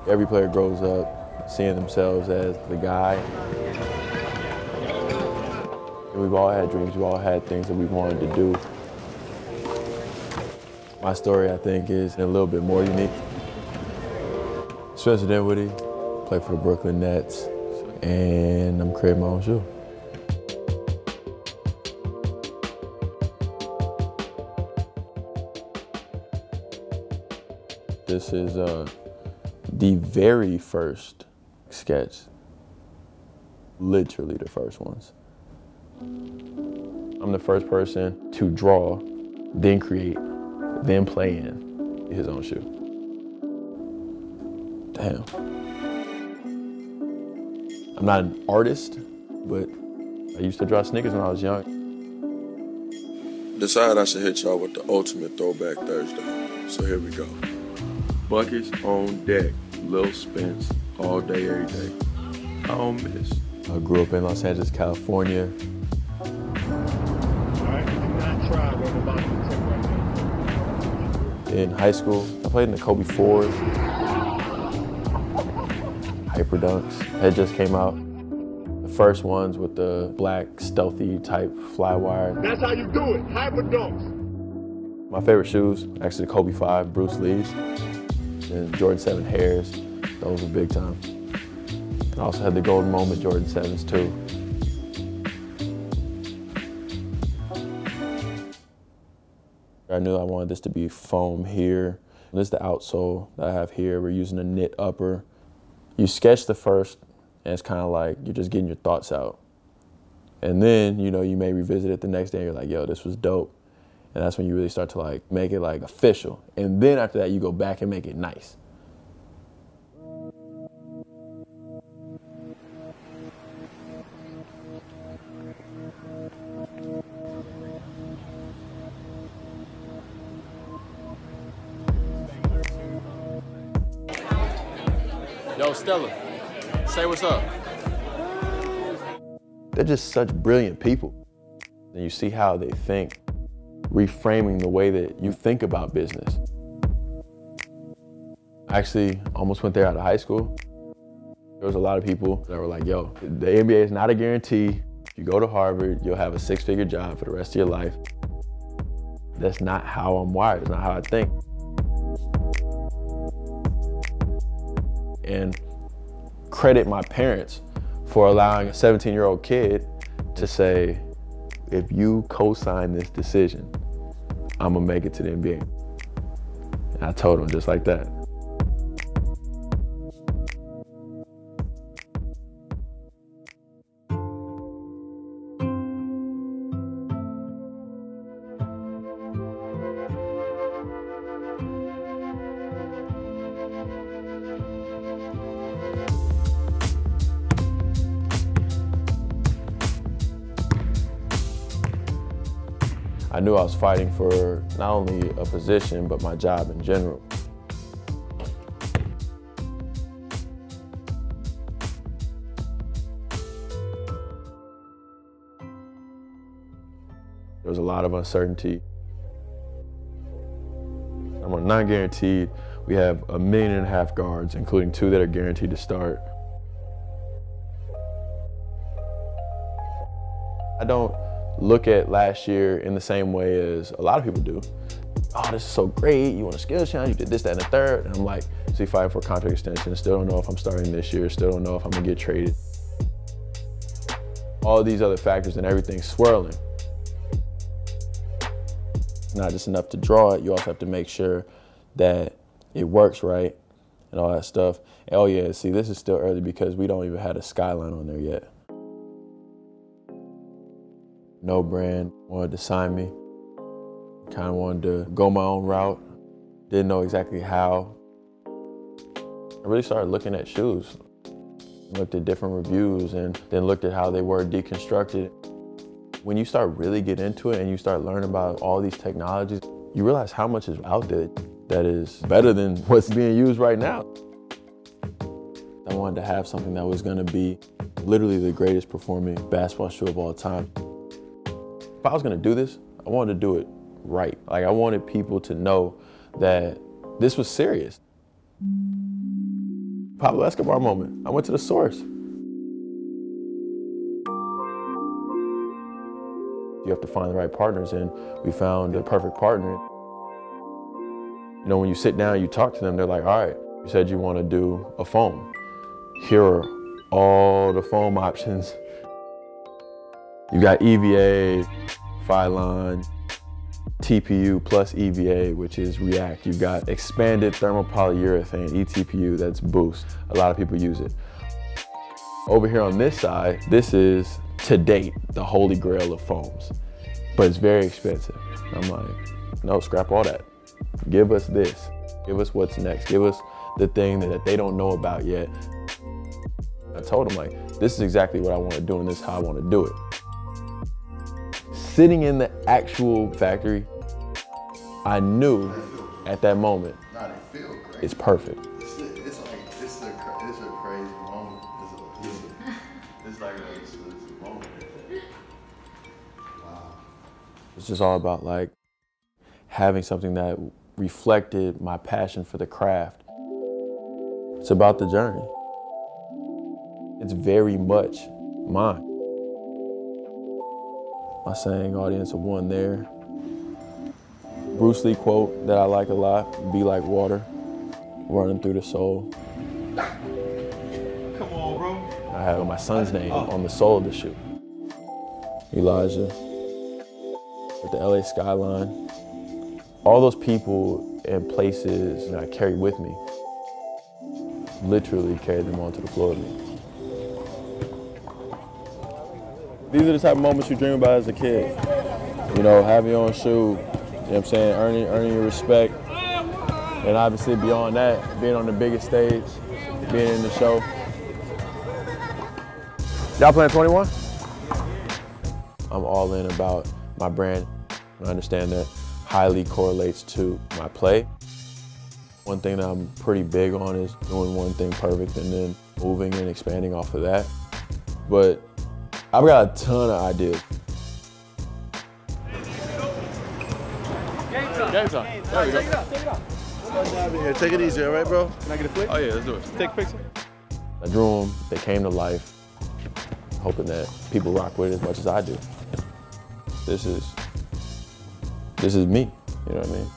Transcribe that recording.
Every player grows up seeing themselves as the guy. And we've all had dreams, we've all had things that we wanted to do. My story, I think, is a little bit more unique. Spencer Dinwiddie, played for the Brooklyn Nets, and I'm creating my own shoe. This is the very first sketch, literally the first ones. I'm the first person to draw, then create, then play in his own shoe. Damn. I'm not an artist, but I used to draw sneakers when I was young. Decided I should hit y'all with the ultimate throwback Thursday. So here we go. Buckets on deck, Lil Spence, all day, every day. I don't miss. I grew up in Los Angeles, California. All right, do not try what I'm about to take right now. In high school, I played in the Kobe 4s. Hyper Dunks had just came out. The first ones with the black, stealthy type fly wire. That's how you do it, Hyper Dunks. My favorite shoes, actually the Kobe 5 Bruce Lee's. And Jordan 7 Hairs, those were big time. I also had the Golden Moment Jordan 7s too. I knew I wanted this to be foam here. This is the outsole that I have here. We're using a knit upper. You sketch the first, and it's kind of like you're just getting your thoughts out. And then, you know, you may revisit it the next day and you're like, yo, this was dope. And that's when you really start to like make it like official. And then after that, you go back and make it nice. Yo, Stella, say what's up. They're just such brilliant people. And you see how they think, reframing the way that you think about business. I actually almost went there out of high school. There was a lot of people that were like, yo, the NBA is not a guarantee. If you go to Harvard, you'll have a six-figure job for the rest of your life. That's not how I'm wired, it's not how I think. And credit my parents for allowing a 17-year-old kid to say, if you co-sign this decision, I'm gonna make it to the NBA. And I told him just like that. I knew I was fighting for not only a position, but my job in general. There was a lot of uncertainty. I'm on non-guaranteed. We have 1.5 million guards, including 2 that are guaranteed to start. I don't look at last year in the same way as a lot of people do. Oh, this is so great, you won a skills challenge, you did this, that, and the third. And I'm like, see, fighting for a contract extension, still don't know if I'm starting this year, still don't know if I'm gonna get traded. All these other factors and everything swirling. It's not just enough to draw it, you also have to make sure that it works right and all that stuff. And oh yeah, see, this is still early because we don't even have a skyline on there yet. No brand wanted to sign me. Kind of wanted to go my own route. Didn't know exactly how. I really started looking at shoes. Looked at different reviews and then looked at how they were deconstructed. When you start really get into it and you start learning about all these technologies, you realize how much is out there that is better than what's being used right now. I wanted to have something that was gonna be literally the greatest performing basketball shoe of all time. If I was gonna do this, I wanted to do it right. Like, I wanted people to know that this was serious. Pablo Escobar moment. I went to the source. You have to find the right partners, and we found the perfect partner. You know, when you sit down, you talk to them, they're like, all right, you said you want to do a foam. Here are all the foam options. You've got EVA, Phylon, TPU plus EVA, which is React. You've got expanded thermopolyurethane, ETPU, that's Boost. A lot of people use it. Over here on this side, this is, to date, the holy grail of foams, but it's very expensive. I'm like, no, scrap all that. Give us this. Give us what's next. Give us the thing that they don't know about yet. I told them, like, this is exactly what I want to do, and this is how I want to do it. Sitting in the actual factory, I knew at that moment, it's perfect. It's a crazy moment. It's like a moment. Wow. It's just all about like having something that reflected my passion for the craft. It's about the journey. It's very much mine. My saying audience of one there. Bruce Lee quote that I like a lot, be like water, running through the soul. Come on, bro. I have my son's name on the sole of the shoe. Elijah, with the LA skyline. All those people and places that I carry with me, literally carried them onto the floor of me. These are the type of moments you dream about as a kid. You know, having your own shoe, you know what I'm saying, earning your respect. And obviously beyond that, being on the biggest stage, being in the show. Y'all playing 21? I'm all in about my brand. I understand that highly correlates to my play. One thing that I'm pretty big on is doing one thing perfect and then moving and expanding off of that. But I've got a ton of ideas. Game time. There we go. Here, take it easy, all right, bro? Can I get a flick? Oh yeah, let's do it. Take a picture. I drew them, they came to life, hoping that people rock with it as much as I do. This is me, you know what I mean?